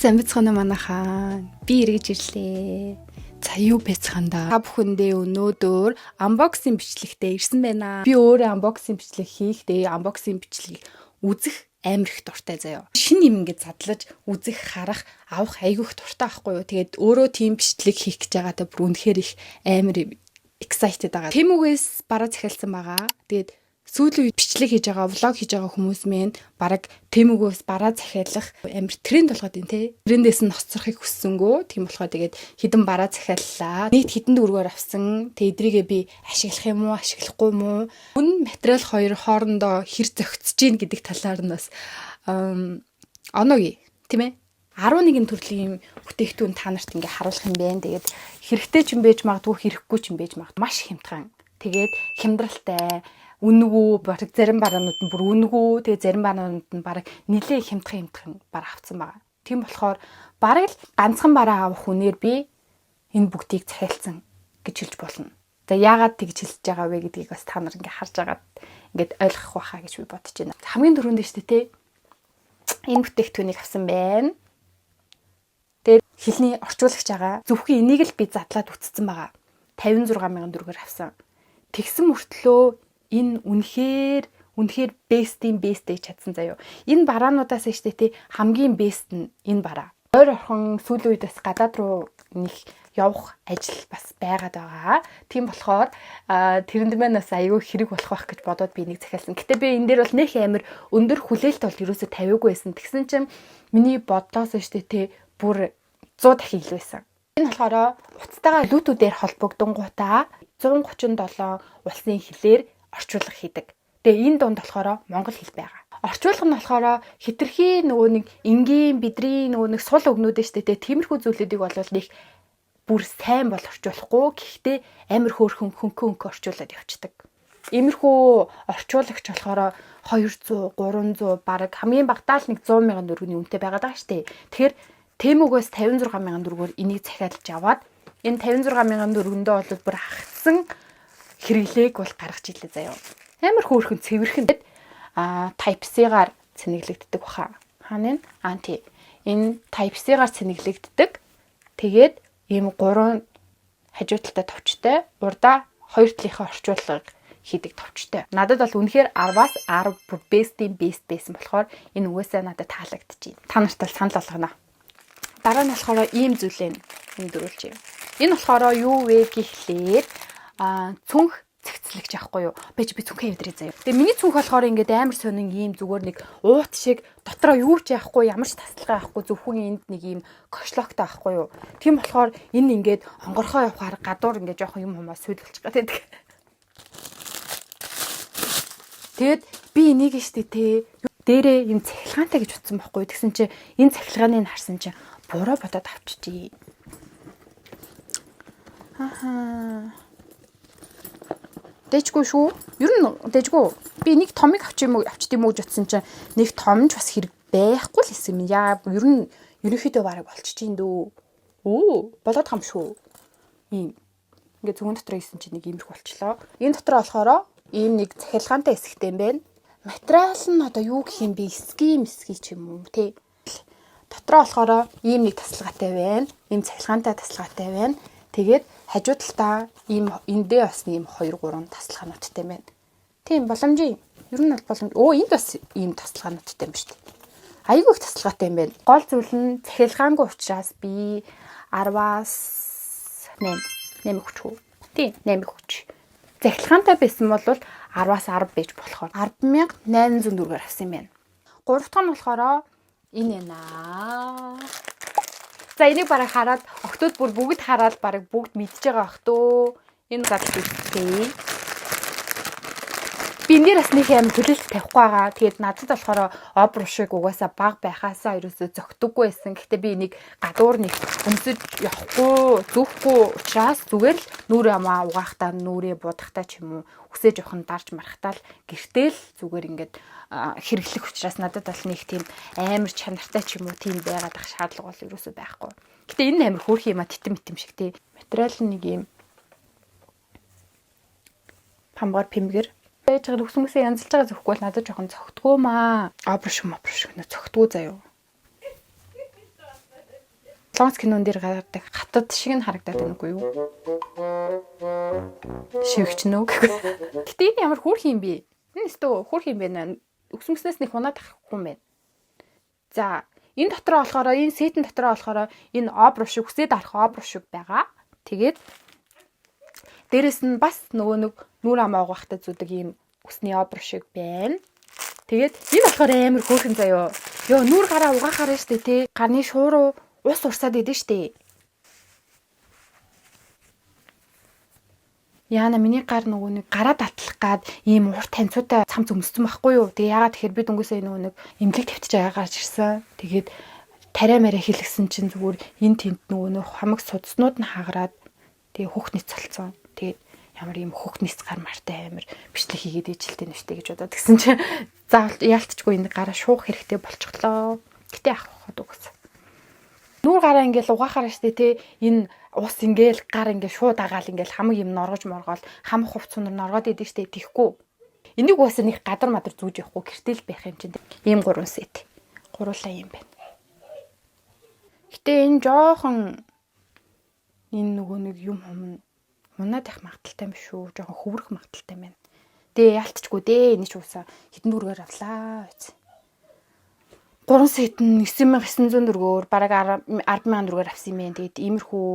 Сайн бацгаана манайхаа. Би эргэж ирлээ. За юу бацгаанда? Та бүхэндээ өнөөдөр unboxing бичлэгтэй ирсэн байна. Би өөрөө unboxing бичлэг хийхдээ unboxing бичлэгийг үзэх амар их дуртай заяа. Шинэ юм ингээд задлаж үзэх, харах, авах айгүй их дуртай байхгүй юу? Тэгээд өөрөө тийм бичлэг хийх гэж байгаадаа бүр үнэхээр их амар excited байгаа. Тэмүгээс бараа захиалсан байгаа. Тэгээд сүүлийн үед бичлэг хийж байгаа, влог хийж байгаа хүмүүс минь бараг тэмүгөөс бараа захиалах амар тренд болгоод байна те. Трендээс нь хоцрохыг хүссэнгөө. Тийм болохоор тэгээд хідэн бараа захиаллаа. Нийт хідэн дөрвөөр авсан. Тэгээд эдрийгээ би ашиглах юм уу, ашиглахгүй юм уу? Үн материал хоёр хоорондоо хэр зохицож гин гэдэг талаар нь бас оноги тийм ээ. 11 төрлийн бүтээгдэхүүн та нарт ингээ харуулах юм байна. Тэгээд хэрэгтэй ч юм байж магадгүй, хэрэггүй ч юм байж магадгүй. Маш хямдхан. Тэгээд хямдралтай үнэгүй бараг зарим бараанууд нь бүр үнэгүй тэгээ зарим бараанууд нь бараг нилээ хямдхан бараа авсан байгаа. Тийм болохоор бараг л ганцхан бараа авах үнээр би энэ бүгдийг захиалсан гэж хэлж болно. За яагаад тэгж хэлж байгаа вэ гэдгийг бас та нар ингээ харж агаад ингээд ойлгох байхаа гэж би бодож байна. Хамгийн түрүүнд нь шүү дээ те. Энэ бүтээгдэхүүнийг авсан байна. Тэгээд хэлний орчуулагч байгаа. Зөвхөн энийг л би задлаад үтцсэн байгаа. 56,000 төгрөгөөр авсан. Тэгсэн мөртлөө энэ үнэхээр best гэж чадсан заяо. Энэ бараануудаас штэ тий хамгийн best нь энэ бараа. Ойр орхон сүүлийн үед бас гадаад руу нэг явах ажил бас байгаад байгаа. Тийм болохоор тэрэнд маань бас аюу хэрэг болох байх гэж бодоод би нэг захиалсан. Гэтэ би энэ дээр бол нэх амар өндөр хүлээлт бол ерөөсөө тавиагүй байсан. Тэгсэн чинь миний бодлоос штэ тий бүр 100 дахин илүү байсан. Энэ болохоор уцтайгаа Bluetooth-ээр холбогдонгуудаа 137 улсын хэлээр орчуулга хийдэг. Тэгээ энэ дунд болохоор монгол хэл байгаа. Орчуулга нь болохоор хитрхи нөгөө нэг энгийн бидний нөгөө нэг сул өгнүүд нь шүү дээ. Тиймэрхүү зүйлүүдийг бол нэг бүр сайн бол орчуулахгүй. Гэхдээ амар хөөрхөн хөнгөн орчуулад явцдаг. Иймэрхүү орчуулагч болохоор 200, 300 бараг хамгийн багтаал нэг 100,000 төгрөгийн үнэтэй байгаад байгаа шүү дээ. Тэгэхээр Тэмүгээс 56,000 төгрөгөөр энийг захиалж аваад энэ 56,000 төгрөгөндөө бол бүр хагцсан хэрэглээг бол гаргаж ирлээ заяа. Амар хөөрхөн цэвэрхэн type C-гаар цэнэглэгддэг баха. Хаана вэ? Анти. Энэ type C-гаар цэнэглэгддэг. Тэгээд ийм 3 хажуу талтай товчтой, урдаа 2 талынхаа орчуулгыг хийдэг товчтой. Надад бол үнэхээр 10-аас 10 бүр best байсан болохоор энэ үгээсээ надад таалагдчихээн. Та нарт бол санал болгоно. Дараа нь болохоор ийм зүйлээ нэмдүүлж юм. Энэ болохоор юу вэ гэхлээр цүнх цэгцлэгч аахгүй юу. Би цүнхээ өдрөө заяа. Тэгээ миний цүнх болохоор ингээд амар сонин ийм зүгээр нэг уут шиг дотроо юу ч яахгүй, ямар ч тасалгаа яахгүй, зөвхөн энд нэг ийм кошлогтой аахгүй юу. Тийм болохоор энэ ингээд онгорхоо явахаар гадуур ингээд жоохон юм хумаа сүйдэлчих гэдэг. Тэгэд би энийг штэ те дээрээ юм цахилгаантай гэж утсан байхгүй. Тэгсэн чи энэ цахилгааныг харсан чи буруу бодоод авчижээ. Дэжгүй шүү. Ер нь дэжгүй. Би нэг томыг авчих юм уу гэж утсан чинь нэг том ч бас хэрэг байхгүй л хэсэг юм. Яа, ер нь ерөнхийдөө бараг болчихжин дөө. Болоод хам шүү. Ийм. Ингээ зөвхөн дотор ийсэн чинь нэг иймэрхүү болчлоо. Энэ дотор болохоор ийм нэг захилгаантай хэсэгтэй юм байна. Материал нь одоо юу гэх юм бэ? Эсгий ч юм уу тий. Дотроо болохоор ийм нэг тасалгаатай байна. Ийм захилгаантай тасалгаатай байна. Тэгээд хажуу талдаа ийм эндээ бас ийм 2 3 тасалгаануудтай байна. Тийм боломжийн. Ер нь бол боломж. Энд бас ийм тасалгаануудтай юм шүү дээ. Айгүй их тасалгаатай юм байна. Гол зүйл нь захилгаангүй учраас би 10-аас 8 хүч хөө. Тийм 8 хүч. Захилгаантай байсан бол 10-аас 10 байж болохоор 10,800 төгрөгөөр авсан юм байна. 3 дахь нь болохоор энэ наа. За энийг бараг хараад октод бүр бүгд хараад бараг бүгд мэдж байгаа бах төө. Энэ задлал үүсгэе. Би энэ дээрээс нэг юм төлөлт тавихгүй байгаа. Тэгээд надад болохоор обр шиг угаасаа баг байхаасаа ерөөсөө зөгтөггүй байсан. Гэхдээ би энийг гадуур нэг өмсөж явахгүй, зүүхгүй учраас зүгээр л нүрэ амаа угаахтаа, нүрээ будахтаа ч юм уу үсэж явах нь дарж марахтаа л гэртэл зүгээр ингээд хэрэглэх учраас надад бол нэг тийм амар чанартай ч юм уу тийм байгаад ах шаардлага бол ерөөсөө байхгүй. Гэтэ энэ амар хөөрх юм а титэм шиг тий. Материал нэг юм хамгаар пимгэр байж байгаа хүсмэсээ янзлж байгаа зөвхгүй бол надад жоохон цогтгоо маа. Обрш нэ цогтгоо заяа. Солонгос кинон дээр гаргадаг хатад шиг нь харагдаад байна үгүй юу? Шивгч нөө гэх. Гэтэ энэ ямар хөөрхөн юм бэ? Энэ өстөө хөөрхөн юм байна. Өксмөснөөс нэг хунаад авахгүй юм байна. За, энэ дотроо болохоор энэ сетэн дотроо болохоор энэ обруу шиг хүсээд арах обруу шиг байгаа. Тэгээд дээрэс нь бас нөгөө нэг нүур амаа угаахтай зүдэг ийм үсний обруу шиг байна. Тэгээд энэ болохоор амар хөөрхөн заяо. Йоо, нүур гараа угаахаар штэ тий. Гарны шууруу ус урсаад идэв штэ. Яана миний гар нөгөө нэг гараа далтлах гад ийм урт танцуутай цам зөмссөн байхгүй юу. Тэгээ яагаад тэгэхээр би дөнгөсөө нөгөө нэг эмнэлэг тавьчих байгаа гарч ирсэн. Тэгээд тариа мараа хэлгсэн чинь зүгээр энэ тент нөгөө нэг хамаг судснууд нь хагараад тэгээ хүүхнийц цолцсон. Тэгээд ямар ийм хүүхнийц гар мартай амар бичлэг хийгээд ижэлтэй нэвтэй гэж бодоод тэгсэн чинь заавал яалтчгүй энэ гараа шуух хэрэгтэй болчихлоо. Гэтэ авах хот үгс. Нүүр гараа ингээл угаахаар штэ те энэ ус ингээл гар ингээл шууд агаал ингээл хамаг юм норгож моргоол хамаг хувц сунар норгоод идэв штэ тийхгүй. Энийг уусаа нэг гадар мадар зүүж явахгүй гэртэл байх юм чинь. Ийм 3 сет. Гуруулаа юм байна. Гэтэ энэ жоохон энэ нөгөө нэг юм унаад их магадaltaй юм шүү. Жоохон хөврөх магадaltaй байна. Дээ яалтчгүй дээ энэ ч уусаа хитэн дүргээр авлаа. 3 сет нь 9900 төгрөгөөр бараг 100000 төгрөгөөр авсан юм байна. Тэгээд иймэрхүү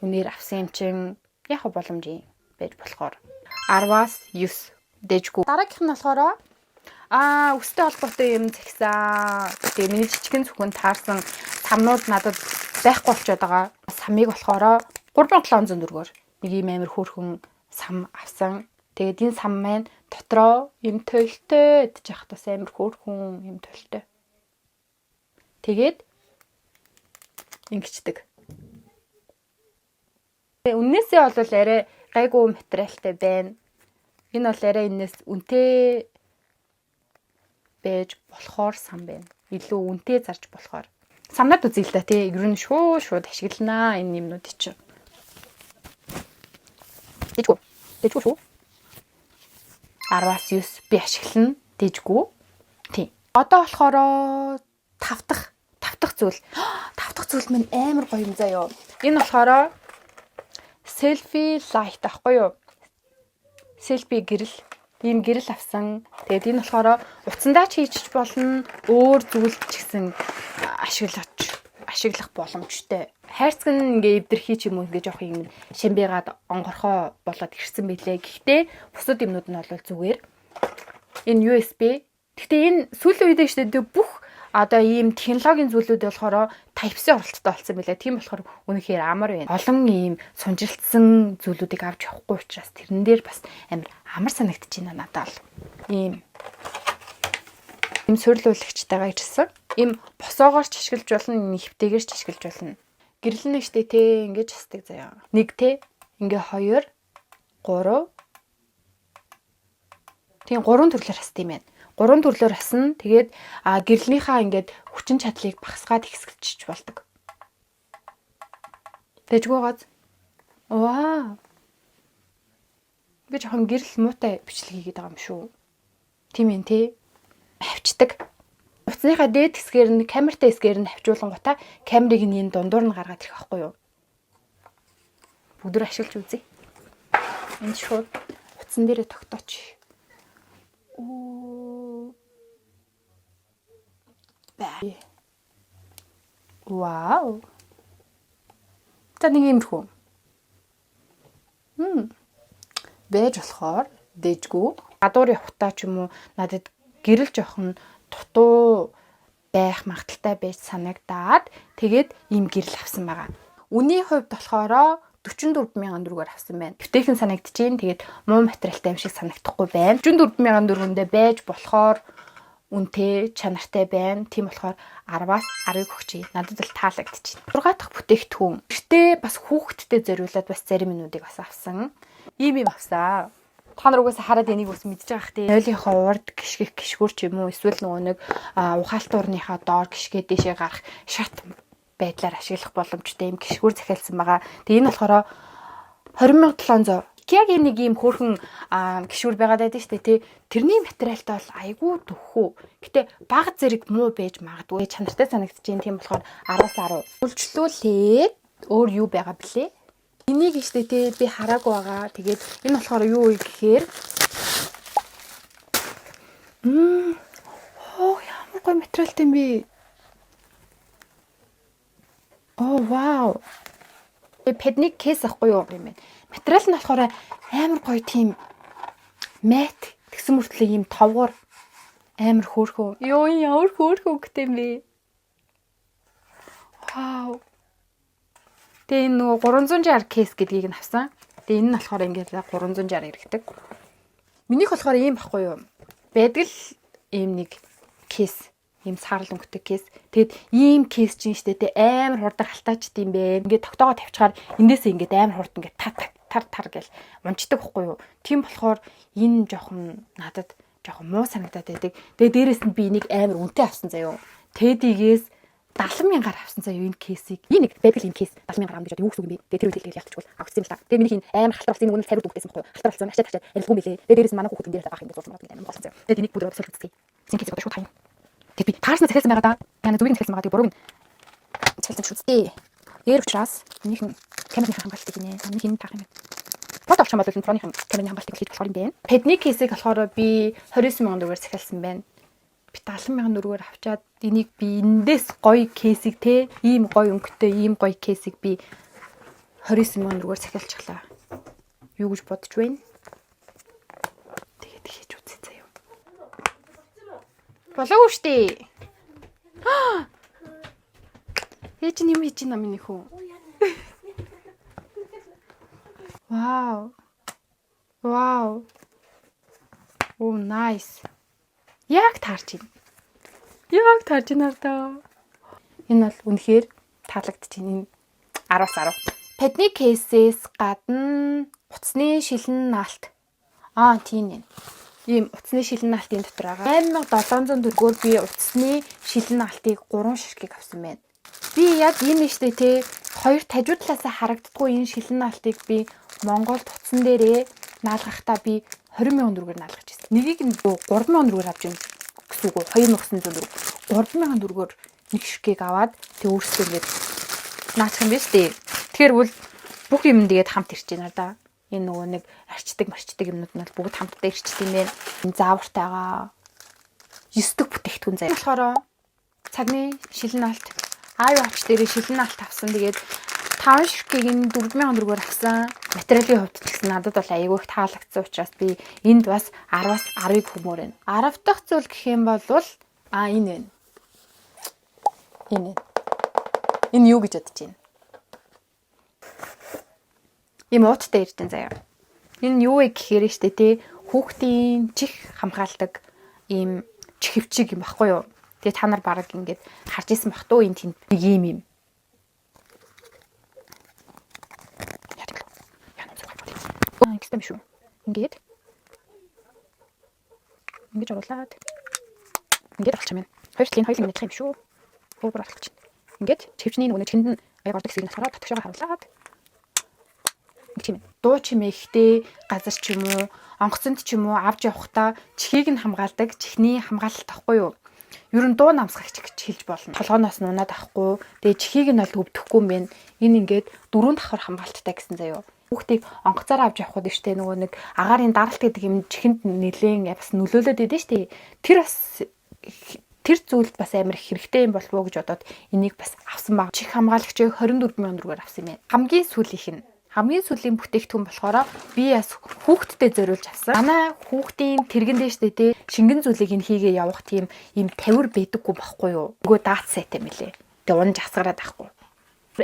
үнээр авсан юм чинь яг боломж юм байж болохоор 10-аас 9 дэжгүй. Дараагийнх нь болохоор өстэй холбоотой юм згсэн. Тэгээд миний жижигэн зөвхөн таарсан самнууд надад байхгүй болчиход байгаа. Самыг болохоор 3700 төгрөгөөр нэг юм амар хөөрхөн сам авсан. Тэгээд энэ сам маань дотроо юм төлөлтөө гэж яхад бас амар хөөрхөн юм төлөлтөө. Тэгээд ингэчдэг. Үннээсээ бол арай гайгүй материалтай байна. Энэ бол арай энэс үнэтэй байж болохоор сам байна. Илүү үнэтэй зарж болохоор. Самнаад үзье л да тий. Ер нь шууд ашигланаа энэ юмнууд чинь. Дэжгүй шүү. 10-аас 9 би ашиглана. Дэжгүй. Тий. Одоо болохоор 5 дахь зүйл. 5 дахь зүйл минь амар гоё юм заяо. Энэ болохоор selfie light ахгүй юу? Selfie гэрэл. Ийм гэрэл авсан. Тэгээд энэ болохоор утсандаа ч хийчих болно. Өөр зүйлд ч гэсэн ашиглах боломжтой. Хайрцаг нь ингээ эвдэрхий ч юм уу ингээ жоох юм шамбигаад онгорхоо болоод ирсэн байлээ. Гэхдээ бусад юмнууд нь бол зүгээр. Энэ USB. Гэхдээ энэ сүүлийн үед штэ бүх одоо ийм технологийн зүйлүүд болохоор Type-C оролттой болсон байлаа. Тийм болохоор үнэхээр амар байна. Олон ийм сунжилтсан зүйлүүдийг авч явахгүй учраас тэрэн дээр бас амар санагдчихээн надад. Ийм суйрлуулагчтайгаа ирсэн. Ийм босоогоор ч ашиглаж болно, нэвтэйгээр ч ашиглаж болно. Гэрэл нь штэ те ингэж хасдаг заяа. Нэг те ингээ 2 3 тийм 3 төрлөөр хасдаг юм байна. 3 төрлөөр хасна. Тэгээд гэрлэнийхаа ингээд хүчин чадлыг багасгаад ихсгэлчих болдог. Дэжгүй газ. Ваа. Би жоохон гэрэл муутай бичлэг хийгээд байгаа юм шүү. Тийм ээ тий. Авчдаг. Утасныхаа дээд хэсгээр нь камертай хэсгээр нь хавчуулангуудаа камерыг нь энэ дундуур нь гаргаад ирэх байхгүй юу? Бүгдөө ашиглаж үзье. Энд шууд утсан дээрээ тогтооч. Вау. За нэг юмрхүү. Бэж болохоор дэжгүй. Гадуур явахтаа ч юм уу надад гэрэл жоохон дутуу байх магадaltaй байж санагдаад тэгээд ийм гэрэл авсан байгаа. Үний хувьд болохоор 44000 төгрөгөөр авсан байна. Бүтээгхэн санагдчихээн. Тэгээд муу материалтай юм шиг санагдахгүй байна. 44000 төгрөгөндөө байж болохоор үнэтэй чанартай байна. Тийм болохоор 10-аас 10-ыг өгчий. Надад л таалагдчихээн. 6 дахь бүтээгдэхүүн. Гэртээ бас хүүхэдтэй зориулаад бас зарим минутыг бас авсан. Ийм авсан. Та нар угаасаа хараад энийг бас мэдж байгаа хтээ. Нойлынхаа урд гიშгэх гიშгүр ч юм уу эсвэл нөгөө нэг ухаалтуурныхаа доор гიშгээ дэшээ гарах шат байдлаар ашиглах боломжтой юм гიშгүр захиалсан байгаа. Тэгээ энэ болохоор 20700 IKEA-гийн нэг юм хөөрхөн гişүр байгаад байдаг шүү дээ тий. Тэрний материалтай бол айгүй дөхөө. Гэтэ бага зэрэг муу байж магадгүй. Чанартай санагдаж байна. Тийм болохоор 10-10. Үйлчлүүлээд өөр юу байгаа блэ? Энийг штэ тий би хараагүй байгаа. Тэгээд энэ болохоор юу вэ гэхээр ямар гоё материалтай юм бэ? Вау. Педник кейс ахгүй юу юм бэ? Материал нь болохоор амар гоё тийм мат тэгсэн мөртлөө ийм товгор амар хөөрхөө. Ямар хөөрхөө хөвгтэй юм бэ? Вау. Тэгээ нөгөө 360 кейс гэдгийг нь авсан. Тэгээ энэ нь болохоор ингээд 360 эргэдэг. Минийх болохоор ийм баггүй юу? Байдаг л ийм нэг кейс, ийм саарл өнгөтэй кейс. Тэгэд ийм кейс чинь штэ тэ амар хурдан халтаачд юм бэ. Ингээд тогтоогоо тавьчихаар эндээсээ ингээд амар хурдан ингээд тар гэл унцдаг байхгүй юу. Тийм болохоор энэ жоохон надад жоохон муу санагдаад байдаг. Тэгээ дээрэс нь би энийг амар үнэтэй авсан заяо. Тэдийгээс 70,000-аар авсан заяо энэ кейсийг. Энэ нэг байдаг юм кейс 70,000 гэж юу гэсэн юм бэ? Тэгээ тэр үедээ ялцчихвол авчихсан юм л та. Тэгээ миний хин амар халтар болсон энэ үнэ хариуд үгтэйсэн байхгүй юу. Халтар болсон ачаад арилгүй мэлээ. Тэгээ дээрэс нь манай хүүхэд энэ дээр заах юм гэж зурсан байна. Амар болсон заяо. Тэгээ энийг бүдэрэг солилцсон. Зин кейсийг одоо шууд хаяа. Тэгээ би таарснаа захиалсан байгаа да. Яна зүрийг захиалсан байгаа. Тэгээ бурууг нь захиалсан шүтээ. Дээр учраас минийх нь камерын хамгаалтыг гинэ. Миний хин таах юм бэ? Фото авчих юм бол проныхын камерын хамгаалтыг хийж болохоор юм байна. Педник кейсийг болохоор би 29,000 төгрөгөөр захиалсан байна. Би 70,000 төгрөгөөр авчаад энийг би эндээс гоё кейсийг те ийм гоё өнгөтэй ийм гоё кейсийг би 29,000 төгрөгөөр захиалчихлаа. Юу гэж бодож байна? Тэгээд хийж үзье заяа. Болоогүй штэ. Ээж нь юм хийж байна миний хүү. Вау. Вау. Оо nice. Яг таарч байна. Яг таарч байна даа. Энэ бол үнэхээр таалагдчих энэ 10-10. Педник кейсээс гадна утасны шилэн наалт. Тийм нэ. Ийм утасны шилэн наалтын дотор байгаа. 8,700 төгрөгөөр би утасны шилэн наалтыг 3 ширхгийг авсан байна. Би яг энэ нэштэй те хоёр тажуу талаасаа харагддаггүй энэ шилэн наалтыг би Монголд утсан дээрээ наалгахтаа би 20,000 төгрөгөөр наалгаж ирсэн. Нэгийг нь 3,000 төгрөгөөр авч ирсэн гэсэн үг. 2,900 төгрөг. 3,000 төгрөгөөр нэг ширхгийг аваад тэг өөрсдөө ингэж наачих юм биш үү? Тэгэхээр бол бүх юм тэгээд хамт ирж байна да. Энэ нөгөө нэг марчдаг юмнууд нь бүгд хамтдаа ирчдэг юм байна. Энэ заавартайгаа 9 дэх бүтээгдэхүүн заяа. Болохоор цагны шилэн наалт Iowa авч дээрээ шилэн наалт авсан. Тэгээд 5 ширхгийг энэ 4,000 төгрөгөөр авсан. Материалын хувьд гэсэн надад бол аягүй их таалагдсан учраас би энд бас 10-аас 10-ыг хүмүүр байна. 10 дахь зүйл гэх юм бол энэ байна. Энэ юу гэж бодож байна? Ийм ууттай ирж байна заяа. Энэ юу вэ гэхээр штэ тий хүүхдийн чих хамгаалдаг ийм чихвчиг юм баггүй юу? Тэгээ та нар бараг ингэж харж исэн бах туу энэ тэнд нэг юм. Ингэсэн шүү. Ингэж оруулаад олчих юм. Хоёр талын хоёулын минут юм шүү. Өөр олчих. Ингэж чихвчний нөгөө чинд нь аяг ордог хэсгийг хараад татгшаага харуулаад дуу чимээ ихтэй газар ч юм уу онгоцонд ч юм уу авч явахдаа чихийг нь хамгаалдаг чихний хамгаалалт тахгүй юу? Ер нь дуу намсгагч гэж хэлж болно. Толгооноос нь унаад авахгүй. Тэгээ чихийг нь бол өвдөхгүй юм байна. Энэ ингээд 4 давхар хамгаалттай гэсэн заяо. Хүүхдийг онгоцоор авч явхад штэ нөгөө нэг агаарын даралт гэдэг юм чихэнд нэлээд бас нөлөөлөд идэв штэ. Тэр зүйлд бас амар их хэрэгтэй юм болов уу гэж бодоод энийг бас авсан баг. Чих хамгаалагчийг 24,000 төгрөгөөр авсан юм байна. Хамгийн сүүлийн бүтээгдэхүүн болохоор би бас хүүхдэд зориулж авсан. Манай хүүхдийн тэргэн дэжтэй те шингэн зүйлийг нь хийгээ явах тийм ийм тавир байдаггүй байхгүй юу? Нөгөө даат сайтай мэлээ. Тэгээ унж асгараад байхгүй.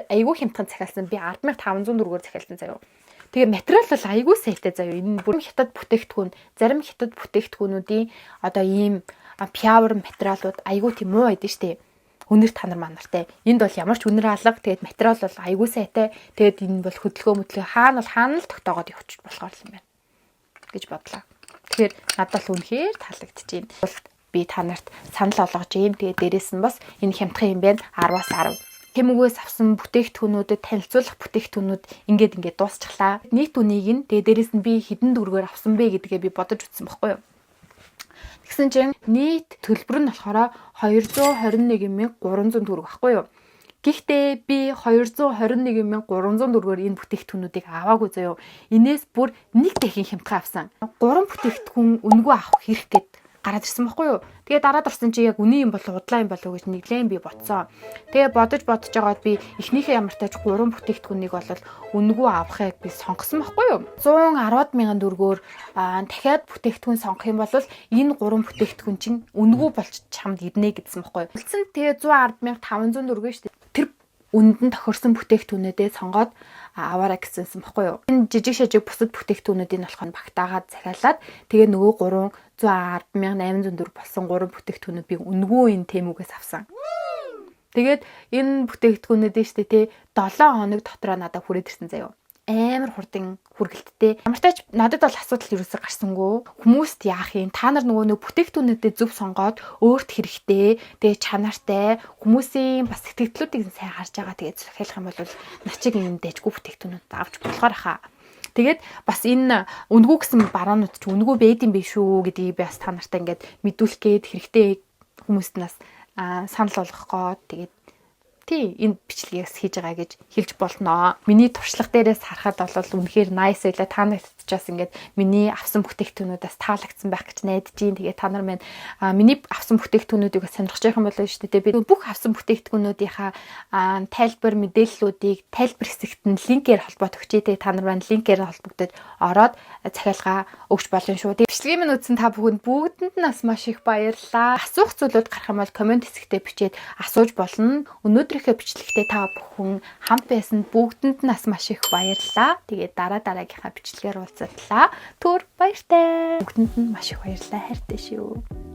Айгүй хямдхан захиалсан. Би 10,500 төгрөгөөр захиалсан заяо. Тэгээ материал бол айгүй сайтай заяо. Энэ бүр хятад бүтээгдэхүүн, зарим хятад бүтээгдэхүүнүүдийн одоо ийм пиавер материалууд айгүй тийм муу байдэн штэ. Үнэр та нар манартай. Энд бол ямар ч үнэр алга. Тэгээд материал бол айгүй сайтай. Тэгээд энэ бол хөдөлгөөн хаана л тогтоогоод явчих болохоор юм байна гэж бодлоо. Тэгэхээр надад л үнэхээр таалагдчихээн. Би та нарт санал болгож юм. Тэгээд дээрэс нь бас энэ хямдхан юм байна. 10-10. Тэмүгээс авсан бүтээгдэхүүнүүдэд танилцуулах бүтээгдэхүүнүүд ингээд дуусчихлаа. Нийт үнийг нь тэгээ дээрэс нь би хэдэн төгрөгөөр авсан бэ гэдгээ би бодож үзсэн байхгүй юу. Тэгсэн чинь нийт төлбөр нь болохоор 221,300 төгрөг байхгүй юу. Гэхдээ би 221,300 төгрөгөөр энэ бүтээгдэхүүнүүдийг аваагүй заяо. Инээс бүр нэг дахин хямдхан авсан. 3 бүтээгдэхүүн үнэгүй авах хэрэг гэд гараад ирсэн байхгүй юу. Тэгээ дараад орсон чи яг үний юм болов удлаа юм болов гэж нэглэн би бодсон. Тэгээ бодож жагаад би эхнийхээ ямар тааж 3 бүтээгдэхүүнийг бол үнэгүй авахыг би сонгосон байхгүй юу. 110,000 төгрөгөөр дахиад бүтээгдэхүүн сонгох юм бол энэ 3 бүтээгдэхүүн чинь үнэгүй болж чамд ирнэ гэдсэн байхгүй юу. Үлдсэн тэгээ 110,500 төгрөг шүү дээ. Тэр үнэнд тохирсон бүтээгдэхүүнүүдээ сонгоод аваарай гэсэнсэн баггүй юу. Энэ жижиг шажиг бусад бүтээгдэхүүнүүдийн болохоор багтаагаад захиалаад тэгээ нөгөө 110,800 төгрөг болсон 3 бүтээгдэхүүнүүд би үнэгүй энэ Тэмүгээс авсан. Тэгээд энэ бүтээгдэхүүнүүдээ штэ тий 7 хоног дотроо надад хүрээд ирсэн заяо. Амар хурдан хүргэлттэй. Ямар ч тач надад бол асуудал ерөөсөй гарсангүй. Хүмүүст яах юм? Та нар нөгөө бүтээгдэхүүнүүдээ зөв сонгоод өөрт хэрэгтэй, тэгээ чанартай хүмүүсийн бас сэтгэлдлүүдийг сайн харж байгаа. Тэгээ захиалах юм бол начиг юм дэжгүй бүтээгдэхүүнүүд авч болохоор хаа. Тэгээд бас энэ үнгүү гэсэн бараанууд ч үнгүү байд юм биш үү гэдгийг би бас та нартай ингээд мэдүүлэх гээд хэрэгтэй хүмүүст нас санал болгох гээд тэгээд тий энэ бичлэгээс хийж байгаа гэж хэлж болно. Миний туршлага дээрээс харахад бол үнэхээр nice байлаа. Та нарт ч бас ингээд миний авсан бүтээгдэхүүнүүдээс таалагдсан байх гэж найдаж байна. Тэгээ та нар минь миний авсан бүтээгдэхүүнүүдийг сонирхож байгаа юм болоо шүү дээ. Би бүх авсан бүтээгдэхүүнүүдийнхаа тайлбар мэдээллүүдийг тайлбар хэсэгт нь линкээр холбоод өгчээ. Тэгээ та нар маань линкээр холбогдоод ороод захиалга өгч болно шүү. Тэгээ бичлэгийг минь үзсэн та бүгдэнд нь бас маш их баярлалаа. Асуух зүйлүүд гарах юм бол комент хэсэгтээ бичээд асууж болно. Өнөөдрийнхөө бичлэгтээ та бүхэн хамт байсан бүгдэнд нь бас маш их баярлалаа. Тэгээд дараагийнхаа бичлэгээр уулзлаа. Түр баяртай. Бүгдэнд нь маш их баярлалаа. Хайртай шүү.